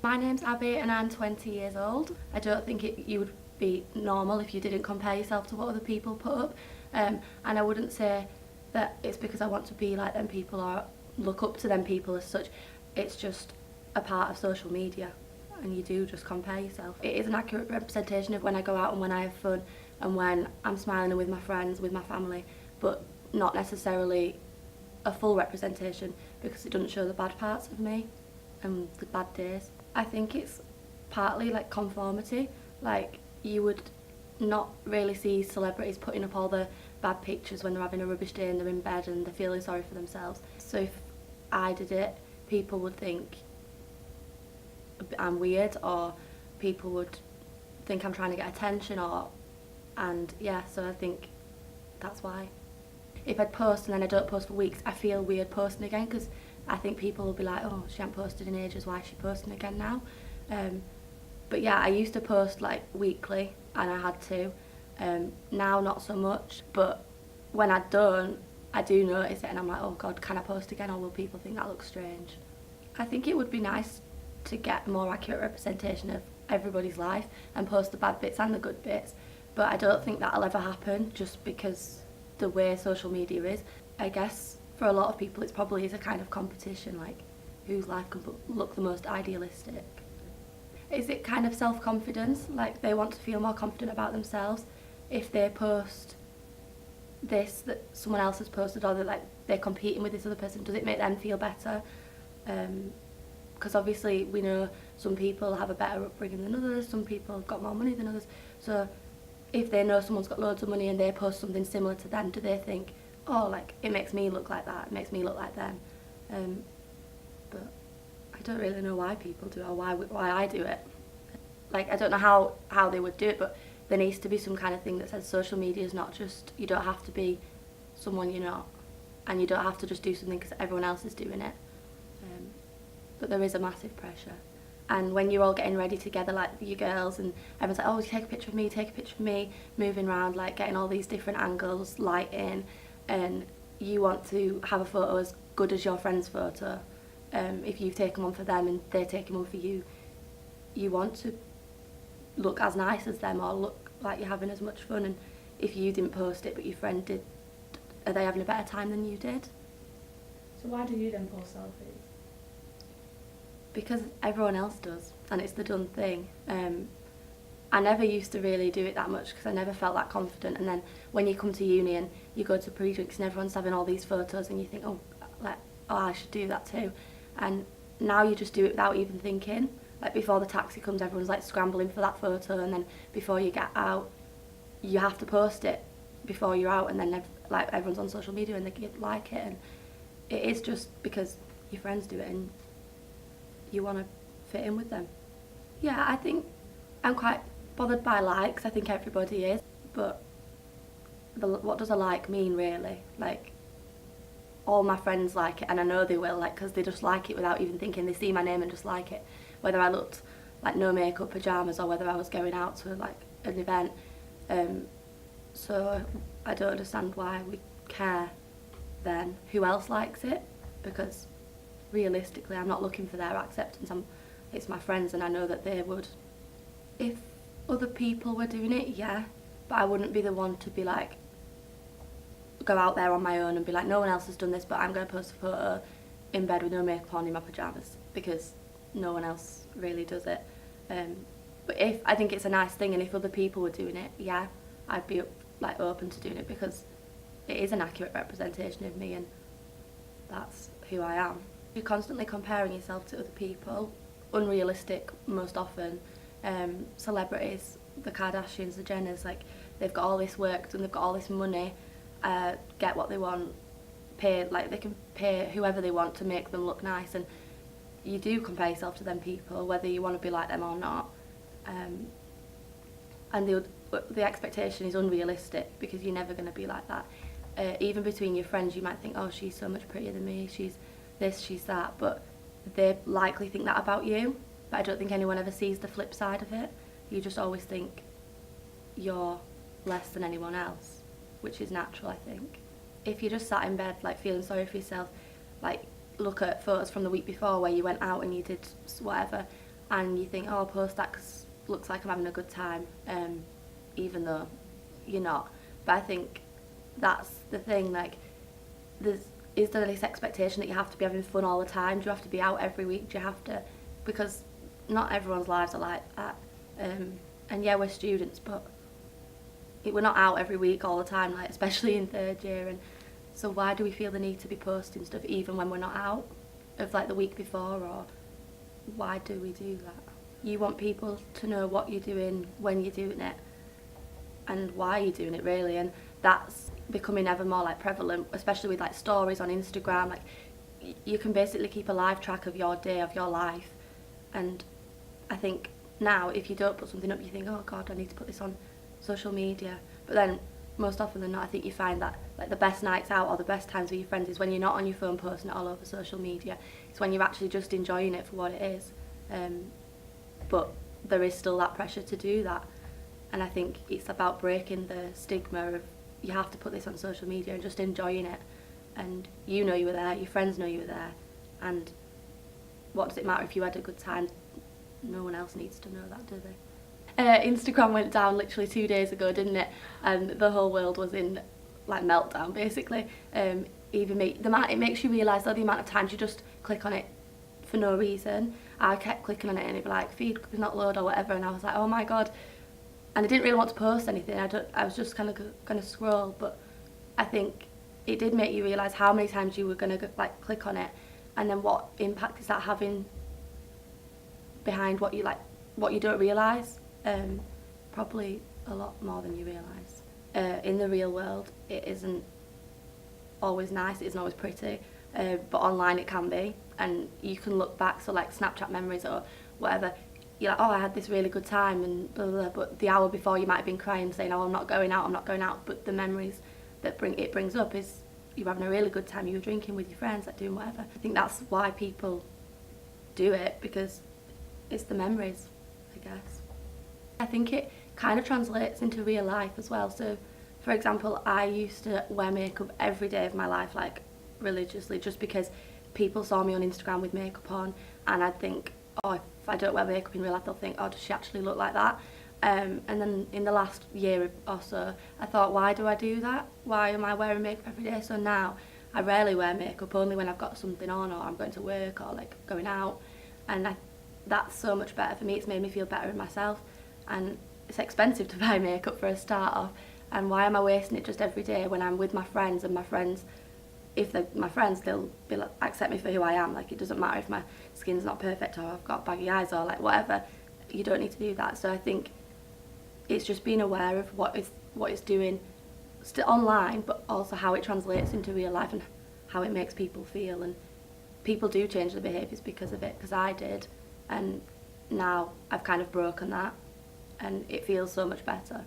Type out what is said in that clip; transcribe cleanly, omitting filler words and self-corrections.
My name's Abby and I'm 20 years old. I don't think you would be normal if you didn't compare yourself to what other people put up. And I wouldn't say that it's because I want to be like them people or look up to them people as such. It's just a part of social media and you do just compare yourself. It is an accurate representation of when I go out and when I have fun and when I'm smiling and with my friends, with my family, but not necessarily a full representation because it doesn't show the bad parts of me and the bad days. I think it's partly like conformity. Like, you would not really see celebrities putting up all the bad pictures when they're having a rubbish day and they're in bed and they're feeling sorry for themselves. So if I did it, people would think I'm weird, or people would think I'm trying to get attention, and yeah, so I think that's why. If I'd post and then I don't post for weeks, I feel weird posting again because I think people will be like, oh, she hasn't posted in ages, why is she posting again now? But yeah, I used to post like weekly and I had to. Now not so much, but when I don't, I do notice it and I'm like, oh God, can I post again or will people think that looks strange? I think it would be nice to get a more accurate representation of everybody's life and post the bad bits and the good bits, but I don't think that'll ever happen just because the way social media is. I guess for a lot of people it's probably is a kind of competition, like whose life can look the most idealistic. Is it kind of self-confidence, like they want to feel more confident about themselves if they post this that someone else has posted, or that like they're competing with this other person? Does it make them feel better? Because obviously we know some people have a better upbringing than others, some people have got more money than others, so if they know someone's got loads of money and they post something similar to them, do they think, oh, like it makes me look like that, it makes me look like them? But I don't really know why people do it or why I do it. Like, I don't know how they would do it, but there needs to be some kind of thing that says social media is not just, you don't have to be someone you're not, and you don't have to just do something because everyone else is doing it. But there is a massive pressure. And when you're all getting ready together, like you girls, and everyone's like, oh, take a picture of me, take a picture of me, moving around, like getting all these different angles, lighting, and you want to have a photo as good as your friend's photo. If you've taken one for them and they're taking one for you, you want to look as nice as them or look like you're having as much fun. And if you didn't post it but your friend did, are they having a better time than you did? So why do you then post selfies? Because everyone else does, and it's the done thing. I never used to really do it that much because I never felt that confident, and then when you come to uni and you go to pre-drinks and everyone's having all these photos and you think, oh, I should do that too. And now you just do it without even thinking. Like, before the taxi comes, everyone's like scrambling for that photo, and then before you get out, you have to post it before you're out, and then like everyone's on social media and they like it, and it is just because your friends do it and you want to fit in with them. Yeah, I think I'm quite bothered by likes. I think everybody is, but what does a like mean really? Like, all my friends like it, and I know they will, like, because they just like it without even thinking. They see my name and just like it, whether I looked like no makeup, pyjamas, or whether I was going out to like an event. So I don't understand why we care then who else likes it, because realistically I'm not looking for their acceptance. It's my friends, and I know that they would. If other people were doing it, yeah, but I wouldn't be the one to be like, go out there on my own and be like, no one else has done this, but I'm going to post a photo in bed with no makeup on in my pyjamas, because no one else really does it. But if I think it's a nice thing, and if other people were doing it, yeah, I'd be like open to doing it, because it is an accurate representation of me and that's who I am. You're constantly comparing yourself to other people, unrealistic most often. Celebrities, the Kardashians, the Jenners, like, they've got all this work and they've got all this money, get what they want, they can pay whoever they want to make them look nice, and you do compare yourself to them people whether you want to be like them or not. And the expectation is unrealistic because you're never going to be like that. Even between your friends, you might think, oh, she's so much prettier than me, she's this, she's that, but they likely think that about you. But I don't think anyone ever sees the flip side of it. You just always think you're less than anyone else, which is natural, I think. If you just sat in bed like feeling sorry for yourself, like look at photos from the week before where you went out and you did whatever, and you think, oh, I'll post that because looks like I'm having a good time, even though you're not. But I think that's the thing, like, is there this expectation that you have to be having fun all the time? Do you have to be out every week? Do you have to, because not everyone's lives are like that. And yeah, we're students, but we're not out every week all the time, like especially in third year. And so why do we feel the need to be posting stuff even when we're not out of like the week before, or why do we do that? You want people to know what you're doing, when you're doing it, and why you're doing it, really. And that's becoming ever more like prevalent, especially with like stories on Instagram. Like you can basically keep a live track of your day, of your life. And I think now if you don't put something up, you think, oh God, I need to put this on social media. But then most often than not, I think you find that like the best nights out or the best times with your friends is when you're not on your phone posting it all over social media. It's when you're actually just enjoying it for what it is. But there is still that pressure to do that. And I think it's about breaking the stigma of you have to put this on social media and just enjoying it. And you know you were there, your friends know you were there. And what does it matter if you had a good time? No one else needs to know that, do they? Instagram went down literally 2 days ago, didn't it? And the whole world was in like meltdown, basically. Even me, it makes you realise that the amount of times you just click on it for no reason. I kept clicking on it and it'd be like, feed does not load or whatever, and I was like, oh my God. And I didn't really want to post anything. I was just kind of going to scroll, but I think it did make you realise how many times you were going to like click on it, and then what impact is that having behind what you don't realise. Probably a lot more than you realise. In the real world, it isn't always nice, it isn't always pretty, but online it can be, and you can look back, so like Snapchat memories or whatever, you're like, oh, I had this really good time, and blah, blah, blah, but the hour before you might have been crying saying, oh, I'm not going out, but the memories that it brings up is you're having a really good time, you were drinking with your friends, like doing whatever. I think that's why people do it, because it's the memories, I guess. I think it kind of translates into real life as well. So, for example, I used to wear makeup every day of my life, like religiously, just because people saw me on Instagram with makeup on, and I'd think, oh, if I don't wear makeup in real life, they'll think, oh, does she actually look like that? And then in the last year or so, I thought, why do I do that? Why am I wearing makeup every day? So now I rarely wear makeup, only when I've got something on or I'm going to work or like going out, and that's so much better for me. It's made me feel better in myself. And it's expensive to buy makeup for a start off, and why am I wasting it just every day when I'm with my friends, and my friends, if they're my friends, they'll be like, accept me for who I am. Like, it doesn't matter if my skin's not perfect or I've got baggy eyes or like whatever. You don't need to do that. So I think it's just being aware of what it's doing still online, but also how it translates into real life and how it makes people feel. And people do change their behaviours because of it, because I did, and now I've kind of broken that. And it feels so much better.